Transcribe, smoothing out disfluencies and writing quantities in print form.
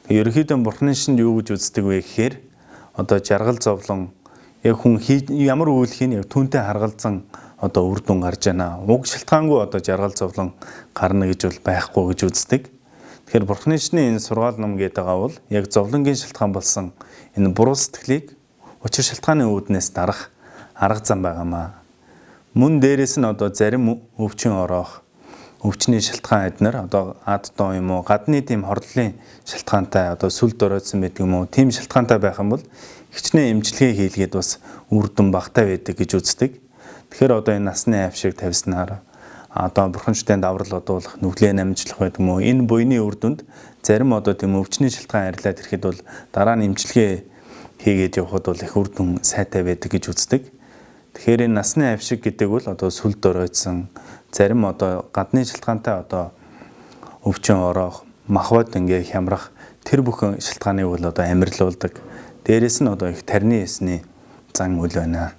Ерөнхийдөө Бурхны шинд юу гэж үздэг вэ гэхээр одоо жаргал зовлон яг хүн ямар үйл хийн яг түүнтэй харгалзан одоо үр дүн гарч байна. Уг шалтгаангүй одоо жаргал зовлон гарна гэж бол байхгүй гэж үздэг. Тэгэхээр Бурхны шинийн энэ сургаал ном гэдэг байгаа бол яг зовлонгийн шалтгаан болсон энэ буруу сэтгэлийг учир шалтгааны үүднээс дарах арга зам байгаамаа. Мөн дээрэс нь одоо зарим өвчин ороох, өвчний шалтгаан эднэр одоо ад доо юм уу, гадны тийм хордлын шалтгаантай одоо сүл дороодсон байдаг юм уу, тийм шалтгаантай байх юм бол хичнээн эмчилгээ хийлгээд бас үр дүн багтаа байдаг гэж үздэг. Тэгэхээр одоо энэ насны авшиг тавьснаар одоо бурханчтай даврал одуулах, нүглээ намжлах байдаг юм уу, энэ буйны үр дүнд зарим одоо тийм өвчний шалтгаан арилаад ирэхэд бол дараа нь эмчилгээ хийгээд явхад бол их үр дүн сайтай байдаг гэж үздэг. Тэгэхээр энэ насны авшиг гэдэг бол одоо сүл дороодсон зарим одоо гадны шалтгаантай одоо өвчин ороох, махбод ингээ хямрах тэр бүхэн шалтгааныг бол одоо амьрлуулдаг. Дээрээс нь одоо их тарны эсний зан үйл байна.